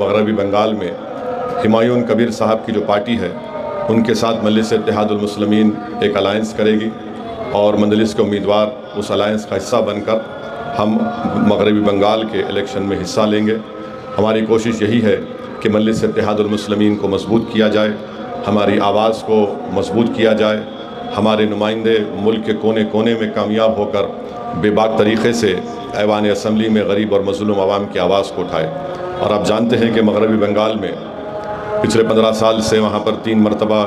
मगरबी बंगाल में हुमायूं कबीर साहब की जो पार्टी है उनके साथ मजलिस इत्तेहादुल मुस्लिमीन एक अलायंस करेगी और मजलिस के उम्मीदवार उस अलायंस का हिस्सा बनकर हम मगरबी बंगाल के इलेक्शन में हिस्सा लेंगे। हमारी कोशिश यही है कि मजलिस इत्तेहादुल मुस्लिमीन को मजबूत किया जाए, हमारी आवाज़ को मजबूत किया जाए, हमारे नुमाइंदे मुल्क के कोने कोने में कामयाब होकर बेबाक तरीक़े से ऐवान असम्बली में गरीब और मज़लूम आवाम की आवाज़ को उठाए। और आप जानते हैं कि मगरबी बंगाल में पिछले 15 साल से वहाँ पर 3 मरतबा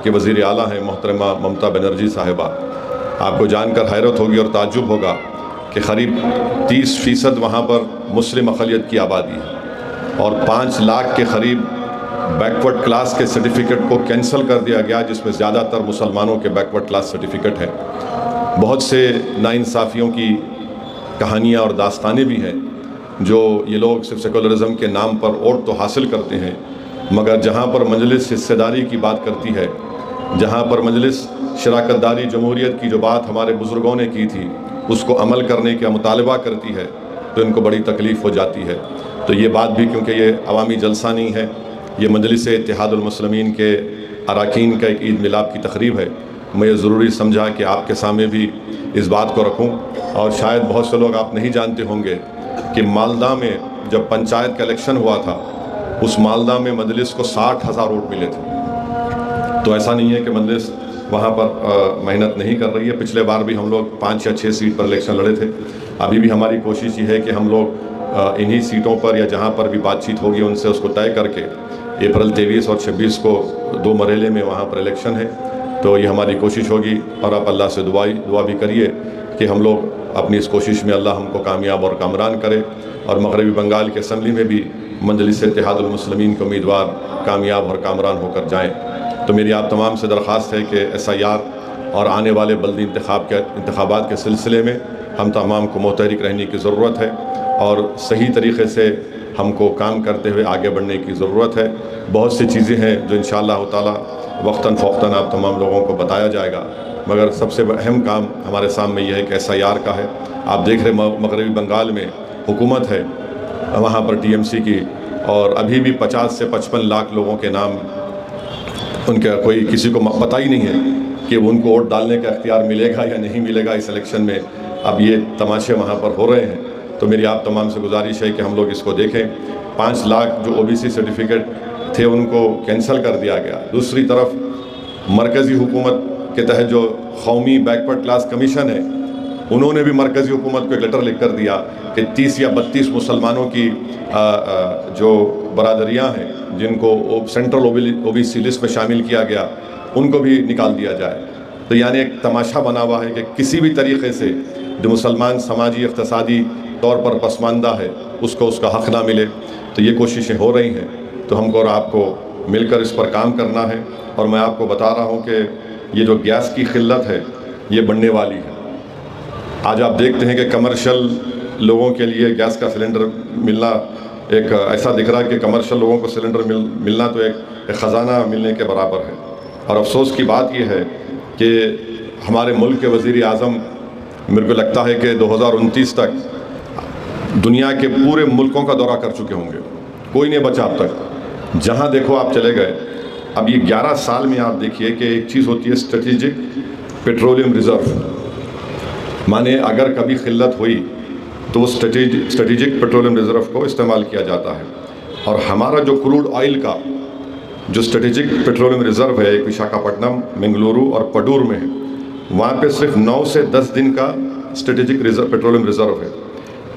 के वज़ीर आला हैं मोहतरमा ममता बनर्जी साहिबा। आपको जानकर हैरत होगी और ताज्जुब होगा कि क़रीब 30% वहाँ पर मुस्लिम अक़लियत की आबादी है और 5 लाख के करीब बैकवर्ड क्लास के सर्टिफिकेट को कैंसिल कर दिया गया, जिसमें ज़्यादातर मुसलमानों के बैकवर्ड क्लास सर्टिफिकेट हैं। बहुत से नाइंसाफ़ियों की कहानियाँ और दास्तानें भी हैं जो ये लोग सिर्फ सेकुलरिज़म के नाम पर वोट तो हासिल करते हैं, मगर जहाँ पर मजलिस हिस्सेदारी की बात करती है, जहाँ पर मजलिस शराकतदारी जमहूरियत की जो बात हमारे बुज़ुर्गों ने की थी उसको अमल करने का मुतालबा करती है तो इनको बड़ी तकलीफ़ हो जाती है। तो ये बात भी, क्योंकि ये अवामी जलसा नहीं है, ये मजलिस इत्तेहादुल मुस्लिमीन के अरकान का एक ईद मिलाद की तकरीब है, मैं ये ज़रूरी समझा कि आपके सामने भी इस बात को रखूं। और शायद बहुत से लोग आप नहीं जानते होंगे कि मालदा में जब पंचायत का इलेक्शन हुआ था, उस मालदा में मजलिस को 60,000 वोट मिले थे। तो ऐसा नहीं है कि मजलिस वहाँ पर मेहनत नहीं कर रही है। पिछले बार भी हम लोग 5 या 6 सीट पर इलेक्शन लड़े थे। अभी भी हमारी कोशिश ये है कि हम लोग इन्हीं सीटों पर या जहाँ पर भी बातचीत होगी उनसे उसको तय करके अप्रैल 23 और 26 को 2 मरहले में वहाँ पर इलेक्शन है। तो ये हमारी कोशिश होगी और आप अल्लाह से दुआ भी करिए कि हम लोग अपनी इस कोशिश में अल्लाह हमको कामयाब और कामरान करे और मगरबी बंगाल के असम्बली में भी मजलिस इत्तेहादुल मुस्लिमीन के उम्मीदवार कामयाब और कामरान होकर जाएँ। तो मेरी आप तमाम से दरख्वास्त है कि SIR और आने वाले बल्दी इंतखाबात के सिलसिले में हम तमाम को मुतहरिक रहने की ज़रूरत है और सही तरीक़े से हमको काम करते हुए आगे बढ़ने की ज़रूरत है। बहुत सी चीज़ें हैं जो इंशाअल्लाह ताला वक्तन फ़ौक्तन आप तमाम लोगों को बताया जाएगा, मगर सबसे अहम काम हमारे सामने यह है कि SIR का है। आप देख रहे मगरबी बंगाल में हुकूमत है वहाँ पर TMC की, और अभी भी 50 से 55 लाख लोगों के नाम उनका कोई किसी को पता ही नहीं है कि उनको वोट डालने का इख्तियार मिलेगा या नहीं मिलेगा इस इलेक्शन में। अब ये तमाशे वहाँ पर हो रहे हैं। तो मेरी आप तमाम से गुजारिश है कि हम लोग इसको देखें। 5 लाख जो OBC सर्टिफिकेट थे उनको कैंसिल कर दिया गया। दूसरी तरफ मरकज़ी हुकूमत के तहत जो कौमी बैकवर्ड क्लास कमीशन है, उन्होंने भी मरकज़ी हुकूमत को एक लेटर लिख कर दिया कि 30 या 32 मुसलमानों की जो बरादरियाँ हैं जिनको सेंट्रल OBC लिस्ट में शामिल किया गया, उनको भी निकाल दिया जाए। तो यानी एक तमाशा बना हुआ है कि किसी भी तरीक़े से जो मुसलमान समाजी इक़्तिसादी तौर पर पसमानदा है उसको उसका हक़ ना मिले। तो ये कोशिशें हो रही हैं। तो हमको और आपको मिलकर इस पर काम करना है। और मैं आपको बता रहा हूँ कि ये जो गैस की क़िल्लत है ये बढ़ने वाली है। आज आप देखते हैं कि कमर्शियल लोगों के लिए गैस का सिलेंडर मिलना एक ऐसा दिख रहा है कि कमर्शियल लोगों को सिलेंडर मिलना तो एक ख़जाना मिलने के बराबर है। और अफसोस की बात यह है कि हमारे मुल्क के वज़ीर आज़म, मेरे को लगता है कि 2029 तक दुनिया के पूरे मुल्कों का दौरा कर चुके होंगे, कोई नहीं बचा अब तक। जहाँ देखो आप चले गए। अब ये 11 साल में आप देखिए कि एक चीज़ होती है स्ट्रेटेजिक पेट्रोलियम रिज़र्व, माने अगर कभी क़िल्लत हुई तो स्ट्रेटेजिक पेट्रोलियम रिज़र्व को इस्तेमाल किया जाता है। और हमारा जो क्रूड ऑयल का जो स्ट्रेटेजिक पेट्रोलियम रिज़र्व है, एक विशाखापट्टनम, बेंगलुरु और पडूर में है, वहाँ पे सिर्फ 9 से 10 दिन का स्ट्रेटेजिक पेट्रोलियम रिज़र्व है।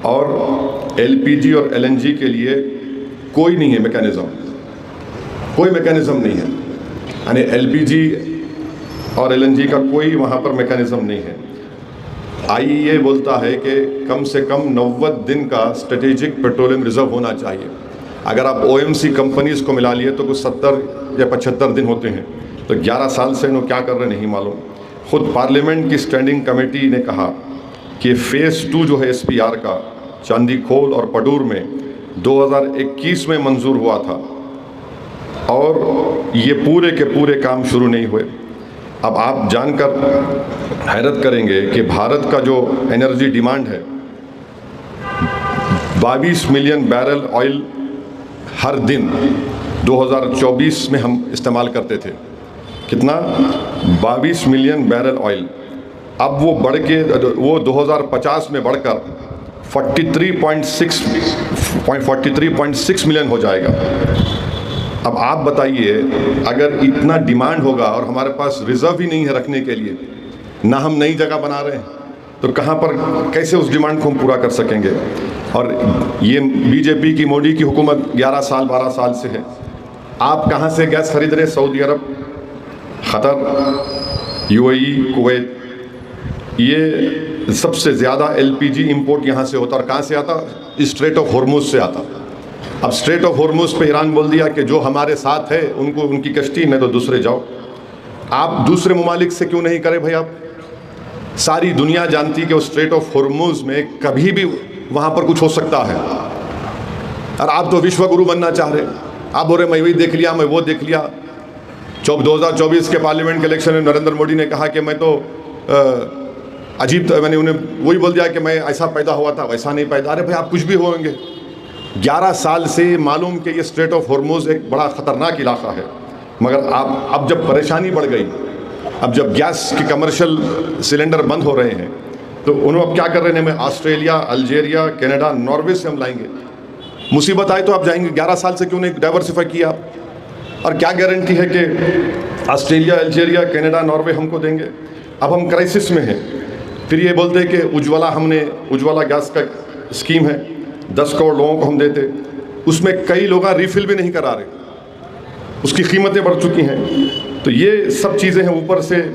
और LPG और LNG के लिए कोई नहीं है मैकेनिज़्म, कोई मैकेनिज़्म नहीं है। यानी LPG और LNG का कोई वहाँ पर मैकेनिज़्म नहीं है। IEA बोलता है कि कम से कम 90 दिन का स्ट्रेटेजिक पेट्रोलियम रिज़र्व होना चाहिए। अगर आप OMC कंपनीज़ को मिला लिए तो कुछ 70 या 75 दिन होते हैं। तो 11 साल से इन्होंने क्या कर रहे नहीं मालूम। ख़ुद पार्लियामेंट की स्टैंडिंग कमेटी ने कहा कि फ़ेज़ 2 जो है SPR का चांदीखोल और पडूर में 2021 में मंजूर हुआ था और ये पूरे के पूरे काम शुरू नहीं हुए। अब आप जानकर हैरत करेंगे कि भारत का जो एनर्जी डिमांड है 22 मिलियन बैरल ऑयल हर दिन 2024 में हम इस्तेमाल करते थे, कितना 22 मिलियन बैरल ऑयल। अब वो बढ़ के वो 2050 में बढ़कर 43.6 मिलियन हो जाएगा। अब आप बताइए, अगर इतना डिमांड होगा और हमारे पास रिजर्व ही नहीं है रखने के लिए, ना हम नई जगह बना रहे हैं, तो कहाँ पर कैसे उस डिमांड को हम पूरा कर सकेंगे। और ये बीजेपी की, मोदी की हुकूमत 11 साल 12 साल से है। आप कहाँ से गैस खरीद रहे? सऊदी अरब, क़तर, यूएई, कुवैत, ये सबसे ज़्यादा एलपीजी इंपोर्ट यहाँ से होता। और कहाँ से आता? स्ट्रेट ऑफ हॉर्मुज़ से आता। अब स्ट्रेट ऑफ हॉर्मुज़ पे ईरान बोल दिया कि जो हमारे साथ है उनको उनकी कश्ती, नहीं तो दूसरे जाओ। आप दूसरे ममालिक से क्यों नहीं करें भाई? आप सारी दुनिया जानती है कि उस स्ट्रेट ऑफ हॉर्मुज़ में कभी भी वहाँ पर कुछ हो सकता है। और आप तो विश्व गुरु बनना चाह रहे हैं। आप बोल रहे मैं वही देख लिया, मैं वो देख लिया। 2024 के पार्लियामेंट के इलेक्शन में नरेंद्र मोदी ने कहा कि मैं तो मैंने उन्हें वही बोल दिया कि मैं ऐसा पैदा हुआ था, वैसा नहीं पैदा। अरे भाई, आप कुछ भी होंगे। 11 साल से मालूम कि ये स्ट्रेट ऑफ हॉर्मुज़ एक बड़ा ख़तरनाक इलाका है, मगर आप अब जब परेशानी बढ़ गई, अब जब गैस के कमर्शियल सिलेंडर बंद हो रहे हैं, तो उन्होंने अब क्या कर रहे हैं? मैं ऑस्ट्रेलिया, अल्जीरिया, कनाडा, नॉर्वे से हम लाएंगे। मुसीबत आए तो आप जाएंगे। 11 साल से क्यों नहीं डाइवर्सिफाई किया आप? और क्या गारंटी है कि ऑस्ट्रेलिया, अल्जीरिया, कनाडा, नॉर्वे हमको देंगे? अब हम क्राइसिस में हैं, फिर ये बोलते हैं कि उज्ज्वला गैस का स्कीम है, 10 करोड़ लोगों को हम देते, उसमें कई लोग रिफ़िल भी नहीं करा रहे, उसकी कीमतें बढ़ चुकी हैं। तो ये सब चीज़ें हैं। ऊपर से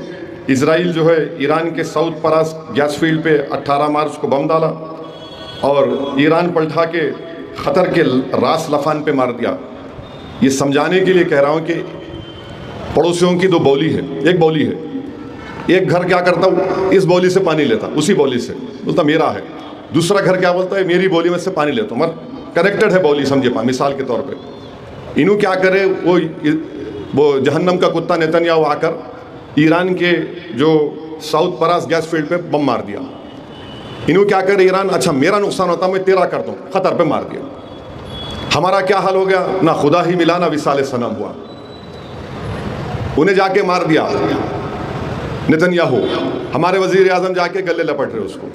इजराइल जो है ईरान के साउथ परास गैस फील्ड पे 18 मार्च को बम डाला और ईरान पलटा के क़तर के रास लफान पे मार दिया। ये समझाने के लिए कह रहा हूँ कि पड़ोसियों की 2 बौली है, एक बौली है। एक घर क्या करता, इस बौली से पानी लेता, उसी बौली से बोलता मेरा है। दूसरा घर क्या बोलता है, मेरी बौली में से पानी लेता हूँ, मगर कनेक्टेड है बौली, समझे मिसाल के तौर पे। इन्हों क्या करे, वो जहन्नम का कुत्ता नेतन्याहू आकर ईरान के जो साउथ परास गैस फील्ड पे बम मार दिया। इन्हों क्या करे, ईरान अच्छा मेरा नुकसान होता मैं तेरा कर दूँ, क़तर पे मार दिया। हमारा क्या हाल हो गया? ना खुदा ही मिला, ना विसाल सनम हुआ। उन्हें जाके मार दिया नेतन्याहू, हमारे वजीर आज़म जाके गले लपट रहे उसको।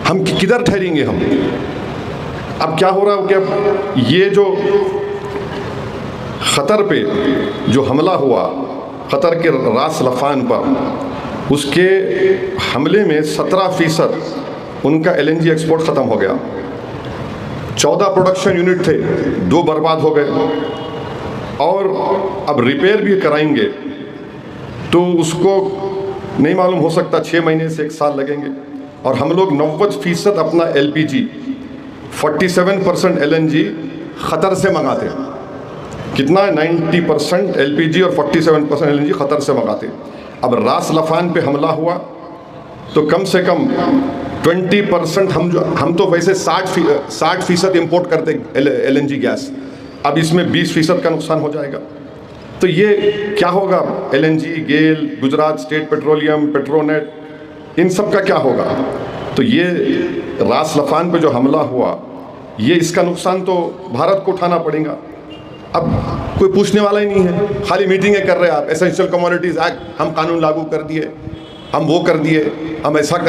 हम किधर ठहरेंगे हम? अब क्या हो रहा है कि ये जो क़तर पे जो हमला हुआ, क़तर के रास लफान पर, उसके हमले में 17% उनका LNG एक्सपोर्ट ख़त्म हो गया। 14 प्रोडक्शन यूनिट थे, 2 बर्बाद हो गए। और अब रिपेयर भी कराएंगे तो उसको नहीं मालूम, हो सकता 6 महीने से 1 साल लगेंगे। और हम लोग 90% अपना LPG, 47% LNG क़तर से मंगाते हैं। कितना? 90% LPG और 47% LNG क़तर से मंगाते हैं। अब रास लफान पे हमला हुआ तो कम से कम 20% हम तो वैसे 60% इंपोर्ट करते LNG गैस, अब इसमें 20% का नुकसान हो जाएगा। तो ये क्या होगा? LNG, गेल, गुजरात स्टेट पेट्रोलियम, पेट्रोनेट, इन सब का क्या होगा? तो ये रास लफान पे जो हमला हुआ, ये इसका नुकसान तो भारत को उठाना पड़ेगा। अब कोई पूछने वाला ही नहीं है, खाली मीटिंगें कर रहे हैं आप। एसेंशियल कमोडिटीज़ एक्ट हम कानून लागू कर दिए, हम वो कर दिए, हम ऐसा कर